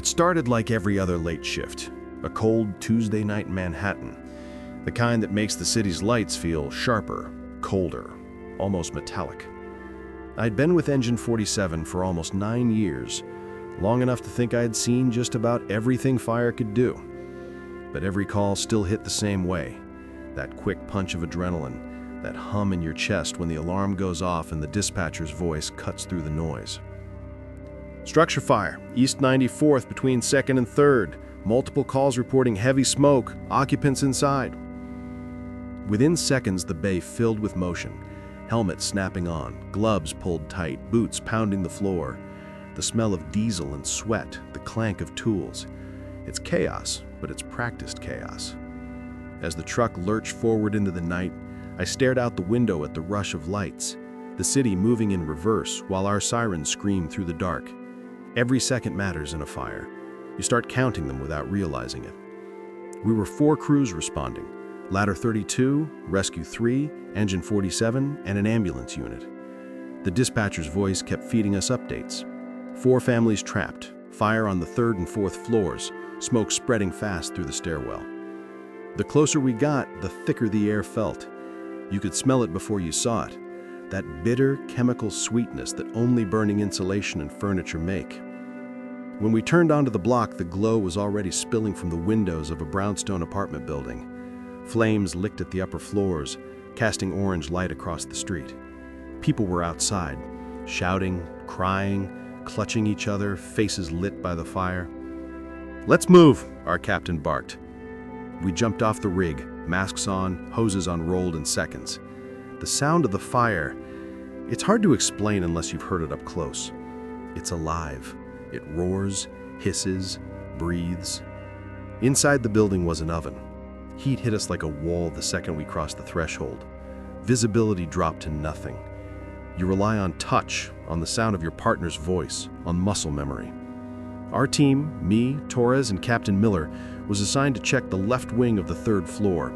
It started like every other late shift, a cold Tuesday night in Manhattan, the kind that makes the city's lights feel sharper, colder, almost metallic. I'd been with Engine 47 for almost 9 years, long enough to think I'd seen just about everything fire could do. But every call still hit the same way, that quick punch of adrenaline, that hum in your chest when the alarm goes off and the dispatcher's voice cuts through the noise. Structure fire, East 94th between 2nd and 3rd. Multiple calls reporting heavy smoke, occupants inside. Within seconds, the bay filled with motion. Helmets snapping on, gloves pulled tight, boots pounding the floor. The smell of diesel and sweat, the clank of tools. It's chaos, but it's practiced chaos. As the truck lurched forward into the night, I stared out the window at the rush of lights, the city moving in reverse while our sirens screamed through the dark. Every second matters in a fire. You start counting them without realizing it. We were 4 crews responding: Ladder 32, Rescue 3, Engine 47, and an ambulance unit. The dispatcher's voice kept feeding us updates. 4 families trapped, fire on the 3rd and 4th floors, smoke spreading fast through the stairwell. The closer we got, the thicker the air felt. You could smell it before you saw it, that bitter chemical sweetness that only burning insulation and furniture make. When we turned onto the block, the glow was already spilling from the windows of a brownstone apartment building. Flames licked at the upper floors, casting orange light across the street. People were outside, shouting, crying, clutching each other, faces lit by the fire. "Let's move," our captain barked. We jumped off the rig, masks on, hoses unrolled in seconds. The sound of the fire, it's hard to explain unless you've heard it up close. It's alive. It roars, hisses, breathes. Inside the building was an oven. Heat hit us like a wall the second we crossed the threshold. Visibility dropped to nothing. You rely on touch, on the sound of your partner's voice, on muscle memory. Our team, me, Torres, and Captain Miller, was assigned to check the left wing of the 3rd floor.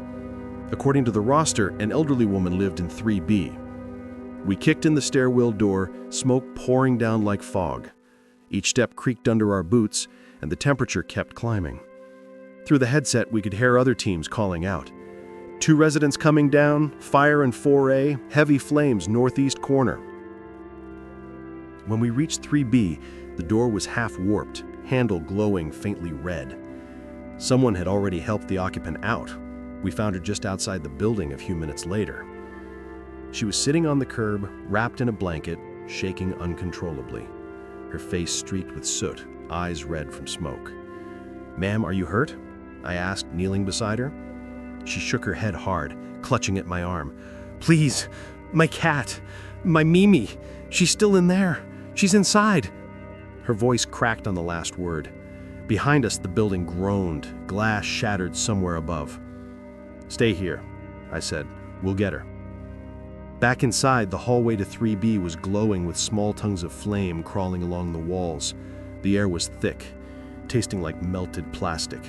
According to the roster, an elderly woman lived in 3B. We kicked in the stairwell door, smoke pouring down like fog. Each step creaked under our boots, and the temperature kept climbing. Through the headset, we could hear other teams calling out. 2 residents coming down, fire in 4A, heavy flames northeast corner. When we reached 3B, the door was half warped, handle glowing faintly red. Someone had already helped the occupant out. We found her just outside the building a few minutes later. She was sitting on the curb, wrapped in a blanket, shaking uncontrollably. Her face streaked with soot, eyes red from smoke. "Ma'am, are you hurt?" I asked, kneeling beside her. She shook her head hard, clutching at my arm. "Please, my cat, my Mimi, she's still in there. She's inside." Her voice cracked on the last word. Behind us, the building groaned, glass shattered somewhere above. "Stay here," I said. "We'll get her." Back inside, the hallway to 3B was glowing with small tongues of flame crawling along the walls. The air was thick, tasting like melted plastic.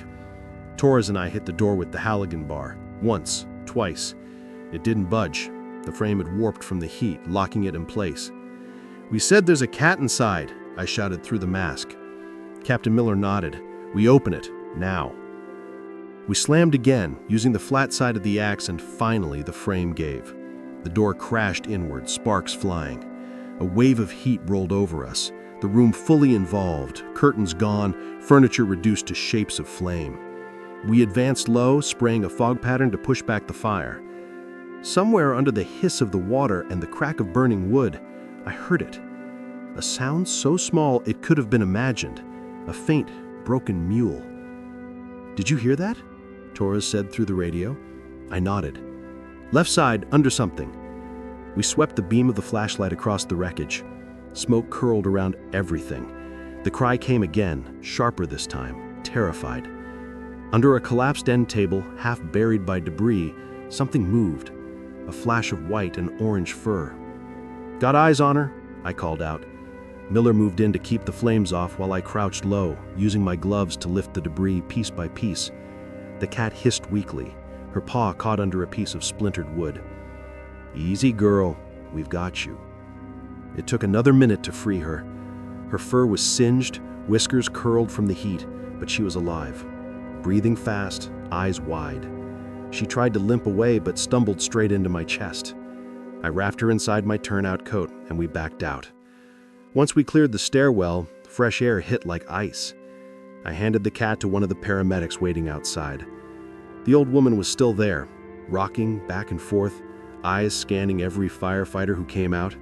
Torres and I hit the door with the Halligan bar. Once, twice. It didn't budge. The frame had warped from the heat, locking it in place. "We said there's a cat inside," I shouted through the mask. Captain Miller nodded. "We open it, now." We slammed again, using the flat side of the axe, and finally the frame gave. The door crashed inward, sparks flying. A wave of heat rolled over us, the room fully involved, curtains gone, furniture reduced to shapes of flame. We advanced low, spraying a fog pattern to push back the fire. Somewhere under the hiss of the water and the crack of burning wood, I heard it. A sound so small it could have been imagined, a faint, broken mewl. "Did you hear that?" Torres said through the radio. I nodded. "Left side, under something." We swept the beam of the flashlight across the wreckage. Smoke curled around everything. The cry came again, sharper this time, terrified. Under a collapsed end table, half buried by debris, something moved. A flash of white and orange fur. "Got eyes on her," I called out. Miller moved in to keep the flames off while I crouched low, using my gloves to lift the debris piece by piece. The cat hissed weakly. Her paw caught under a piece of splintered wood. "Easy, girl. We've got you." It took another minute to free her. Her fur was singed, whiskers curled from the heat, but she was alive. Breathing fast, eyes wide. She tried to limp away but stumbled straight into my chest. I wrapped her inside my turnout coat and we backed out. Once we cleared the stairwell, fresh air hit like ice. I handed the cat to one of the paramedics waiting outside. The old woman was still there, rocking back and forth, eyes scanning every firefighter who came out.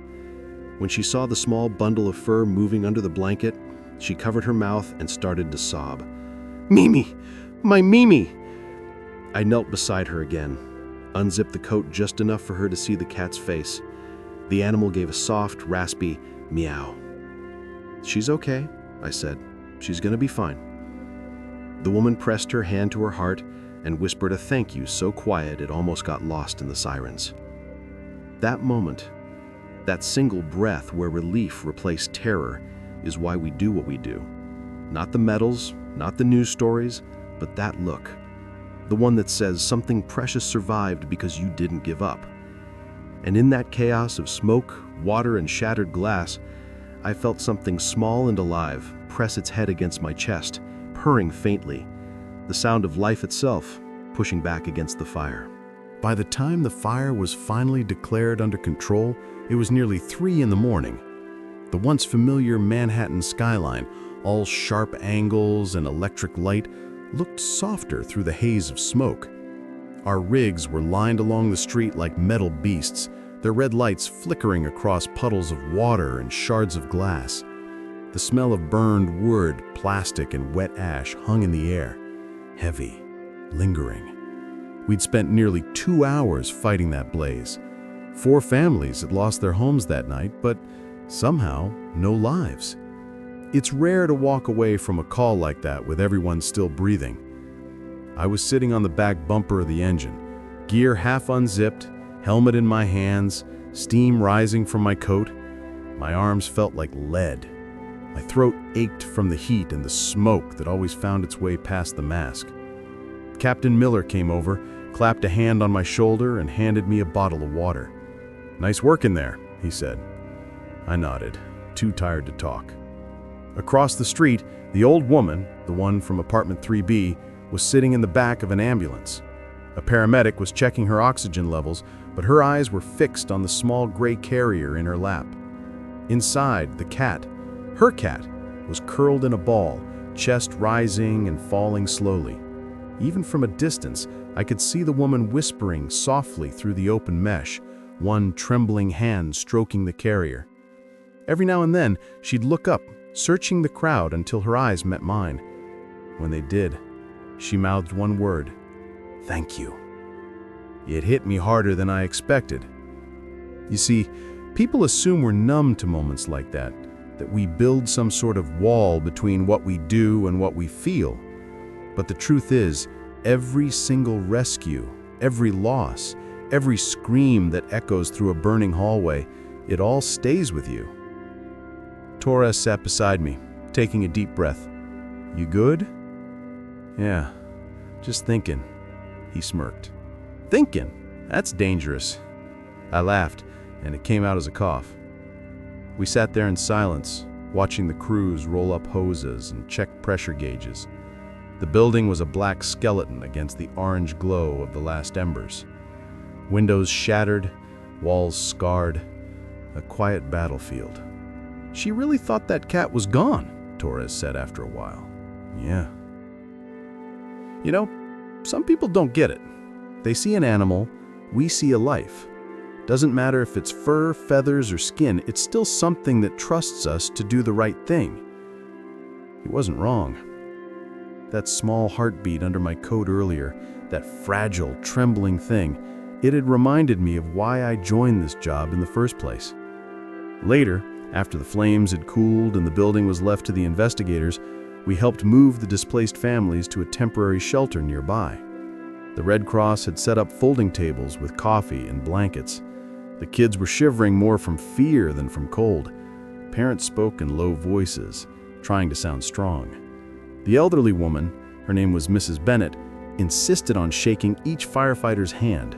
When she saw the small bundle of fur moving under the blanket, she covered her mouth and started to sob. "Mimi! My Mimi!" I knelt beside her again, unzipped the coat just enough for her to see the cat's face. The animal gave a soft, raspy meow. "She's okay," I said. "She's gonna be fine." The woman pressed her hand to her heart and whispered a thank you so quiet it almost got lost in the sirens. That moment, that single breath where relief replaced terror, is why we do what we do. Not the medals, not the news stories, but that look. The one that says something precious survived because you didn't give up. And in that chaos of smoke, water, and shattered glass, I felt something small and alive press its head against my chest, purring faintly, the sound of life itself pushing back against the fire. By the time the fire was finally declared under control, it was nearly 3 in the morning. The once familiar Manhattan skyline, all sharp angles and electric light, looked softer through the haze of smoke. Our rigs were lined along the street like metal beasts, their red lights flickering across puddles of water and shards of glass. The smell of burned wood, plastic, and wet ash hung in the air, heavy, lingering. We'd spent nearly 2 hours fighting that blaze. 4 families had lost their homes that night, but somehow, no lives. It's rare to walk away from a call like that with everyone still breathing. I was sitting on the back bumper of the engine, gear half unzipped, helmet in my hands, steam rising from my coat. My arms felt like lead. My throat ached from the heat and the smoke that always found its way past the mask. Captain Miller came over, clapped a hand on my shoulder, and handed me a bottle of water. "Nice work in there," he said. I nodded, too tired to talk. Across the street, the old woman, the one from apartment 3B, was sitting in the back of an ambulance. A paramedic was checking her oxygen levels, but her eyes were fixed on the small gray carrier in her lap. Inside, the cat, her cat, was curled in a ball, chest rising and falling slowly. Even from a distance, I could see the woman whispering softly through the open mesh, one trembling hand stroking the carrier. Every now and then, she'd look up, searching the crowd until her eyes met mine. When they did, she mouthed one word: "Thank you." It hit me harder than I expected. You see, people assume we're numb to moments like that we build some sort of wall between what we do and what we feel. But the truth is, every single rescue, every loss, every scream that echoes through a burning hallway, it all stays with you. Torres sat beside me, taking a deep breath. "You good?" "Yeah, just thinking," he smirked. "Thinking? That's dangerous." I laughed, and it came out as a cough. We sat there in silence, watching the crews roll up hoses and check pressure gauges. The building was a black skeleton against the orange glow of the last embers. Windows shattered, walls scarred, a quiet battlefield. "She really thought that cat was gone," Torres said after a while. "Yeah." You know, some people don't get it. They see an animal, we see a life. Doesn't matter if it's fur, feathers, or skin, it's still something that trusts us to do the right thing. He wasn't wrong. That small heartbeat under my coat earlier, that fragile, trembling thing, it had reminded me of why I joined this job in the first place. Later, after the flames had cooled and the building was left to the investigators, we helped move the displaced families to a temporary shelter nearby. The Red Cross had set up folding tables with coffee and blankets. The kids were shivering more from fear than from cold. Parents spoke in low voices, trying to sound strong. The elderly woman, her name was Mrs. Bennett, insisted on shaking each firefighter's hand.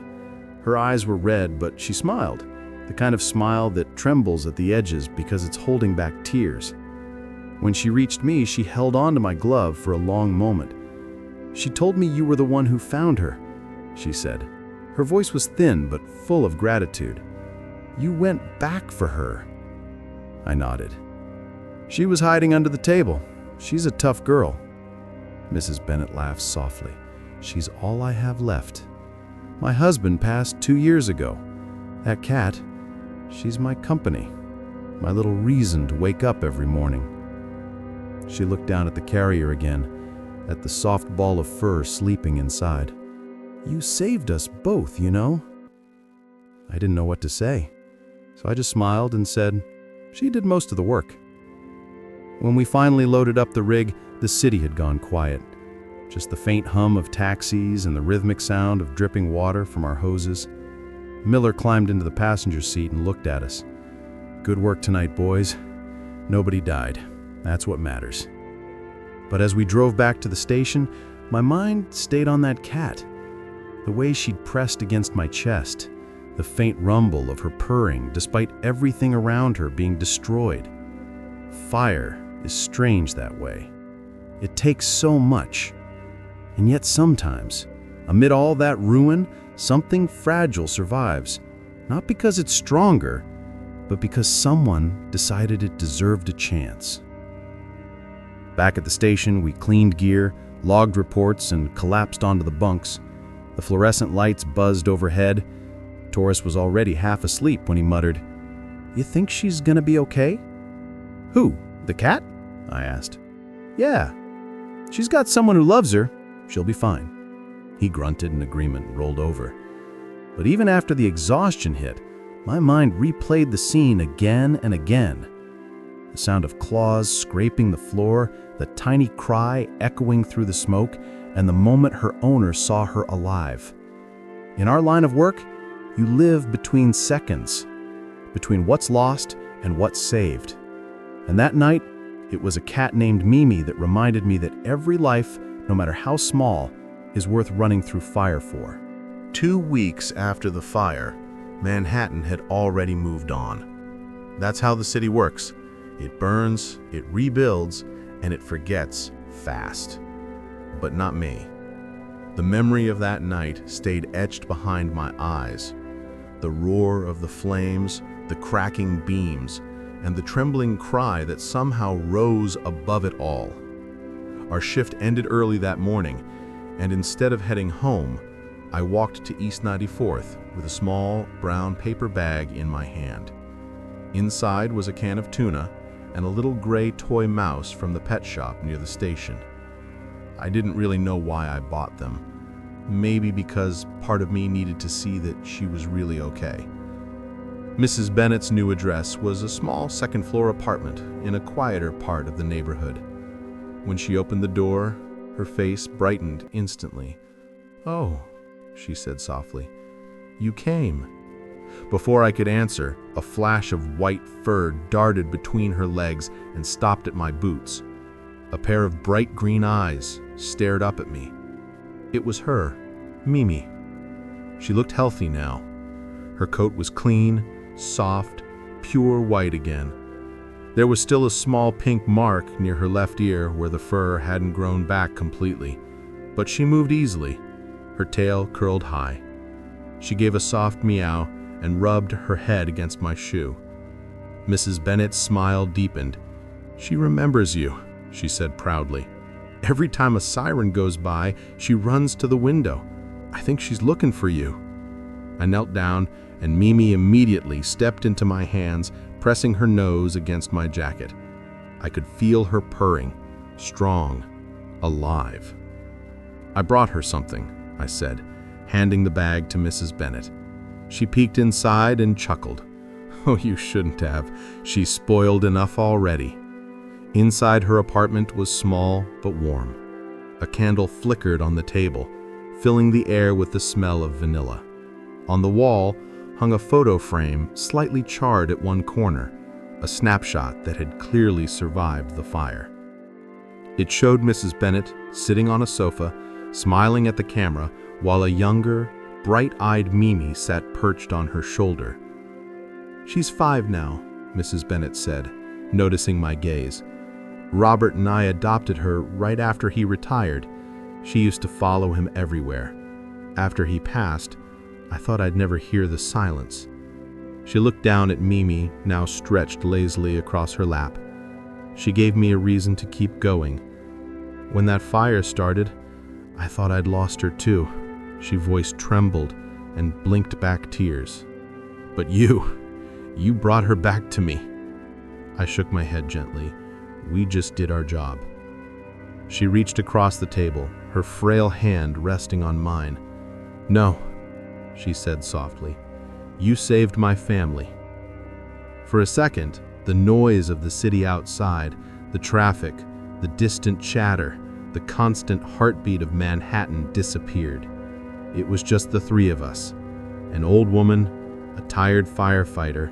Her eyes were red, but she smiled, the kind of smile that trembles at the edges because it's holding back tears. When she reached me, she held on to my glove for a long moment. "She told me you were the one who found her," she said. Her voice was thin but full of gratitude. "You went back for her." I nodded. "She was hiding under the table. She's a tough girl." Mrs. Bennet laughed softly. "She's all I have left. My husband passed 2 years ago. That cat, she's my company, my little reason to wake up every morning." She looked down at the carrier again, at the soft ball of fur sleeping inside. "You saved us both, you know." I didn't know what to say, so I just smiled and said, "She did most of the work." When we finally loaded up the rig, the city had gone quiet. Just the faint hum of taxis and the rhythmic sound of dripping water from our hoses. Miller climbed into the passenger seat and looked at us. "Good work tonight, boys. Nobody died. That's what matters." But as we drove back to the station, my mind stayed on that cat. The way she'd pressed against my chest, the faint rumble of her purring despite everything around her being destroyed. Fire is strange that way. It takes so much. And yet sometimes, amid all that ruin, something fragile survives, not because it's stronger, but because someone decided it deserved a chance. Back at the station, we cleaned gear, logged reports, and collapsed onto the bunks. The fluorescent lights buzzed overhead. Taurus was already half asleep when he muttered, "You think she's gonna be okay?" "Who? The cat?" I asked. "Yeah. She's got someone who loves her. She'll be fine." He grunted in agreement and rolled over. But even after the exhaustion hit, my mind replayed the scene again and again. The sound of claws scraping the floor, the tiny cry echoing through the smoke, and the moment her owner saw her alive. In our line of work, you live between seconds, between what's lost and what's saved. And that night, it was a cat named Mimi that reminded me that every life, no matter how small, is worth running through fire for. 2 weeks after the fire, Manhattan had already moved on. That's how the city works. It burns, it rebuilds, and it forgets fast. But not me. The memory of that night stayed etched behind my eyes. The roar of the flames, the cracking beams, and the trembling cry that somehow rose above it all. Our shift ended early that morning, and instead of heading home, I walked to East 94th with a small brown paper bag in my hand. Inside was a can of tuna and a little gray toy mouse from the pet shop near the station. I didn't really know why I bought them. Maybe because part of me needed to see that she was really okay. Mrs. Bennet's new address was a small second-floor apartment in a quieter part of the neighborhood. When she opened the door, her face brightened instantly. "Oh," she said softly, "you came." Before I could answer, a flash of white fur darted between her legs and stopped at my boots. A pair of bright green eyes stared up at me. It was her, Mimi. She looked healthy now. Her coat was clean, soft, pure white again. There was still a small pink mark near her left ear where the fur hadn't grown back completely, but she moved easily, her tail curled high. She gave a soft meow and rubbed her head against my shoe. Mrs. Bennet's smile deepened. "She remembers you," she said proudly. "Every time a siren goes by, she runs to the window. I think she's looking for you." I knelt down, and Mimi immediately stepped into my hands, pressing her nose against my jacket. I could feel her purring, strong, alive. "I brought her something," I said, handing the bag to Mrs. Bennet. She peeked inside and chuckled. "Oh, you shouldn't have. She's spoiled enough already." Inside her apartment was small but warm. A candle flickered on the table, filling the air with the smell of vanilla. On the wall hung a photo frame slightly charred at one corner, a snapshot that had clearly survived the fire. It showed Mrs. Bennet sitting on a sofa, smiling at the camera, while a younger, bright-eyed Mimi sat perched on her shoulder. "She's 5 now," Mrs. Bennet said, noticing my gaze. Robert and I adopted her right after he retired. She used to follow him everywhere. After he passed, I thought I'd never hear the silence. She looked down at Mimi, now stretched lazily across her lap. She gave me a reason to keep going. When that fire started, I thought I'd lost her too. She voice trembled and blinked back tears. But you brought her back to me. I shook my head gently. We just did our job. She reached across the table, her frail hand resting on mine. No, she said softly. You saved my family. For a second, the noise of the city outside, the traffic, the distant chatter, the constant heartbeat of Manhattan disappeared. It was just the three of us, an old woman, a tired firefighter,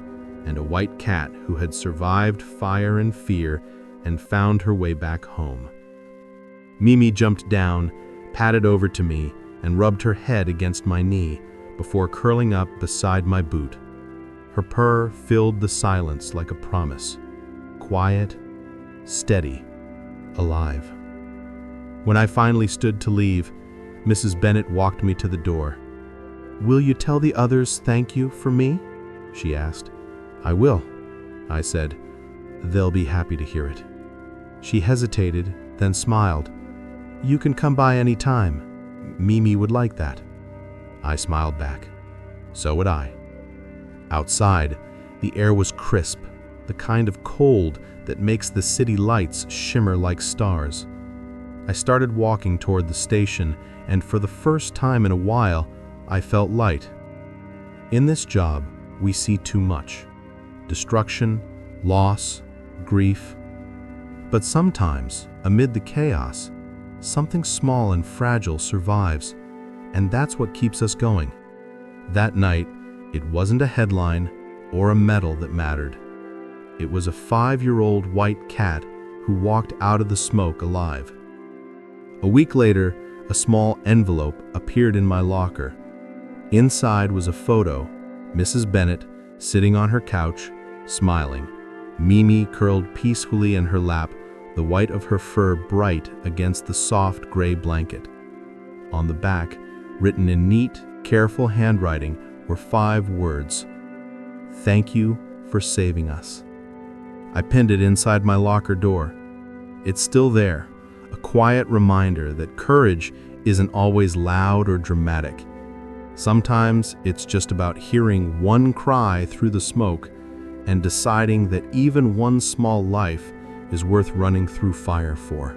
and a white cat who had survived fire and fear and found her way back home. Mimi jumped down, patted over to me, and rubbed her head against my knee before curling up beside my boot. Her purr filled the silence like a promise. Quiet, steady, alive. When I finally stood to leave, Mrs. Bennett walked me to the door. "Will you tell the others thank you for me?" she asked. "I will," I said. "They'll be happy to hear it." She hesitated, then smiled. "You can come by any time. Mimi would like that." I smiled back. So would I. Outside, the air was crisp, the kind of cold that makes the city lights shimmer like stars. I started walking toward the station, and for the first time in a while, I felt light. In this job, we see too much. Destruction, loss, grief. But sometimes, amid the chaos, something small and fragile survives, and that's what keeps us going. That night, it wasn't a headline or a medal that mattered. It was a 5-year-old white cat who walked out of the smoke alive. A week later, a small envelope appeared in my locker. Inside was a photo, Mrs. Bennett sitting on her couch, smiling, Mimi curled peacefully in her lap, the white of her fur bright against the soft gray blanket. On the back, written in neat, careful handwriting, were 5 words. "Thank you for saving us." I pinned it inside my locker door. It's still there, a quiet reminder that courage isn't always loud or dramatic. Sometimes it's just about hearing one cry through the smoke and deciding that even one small life is worth running through fire for.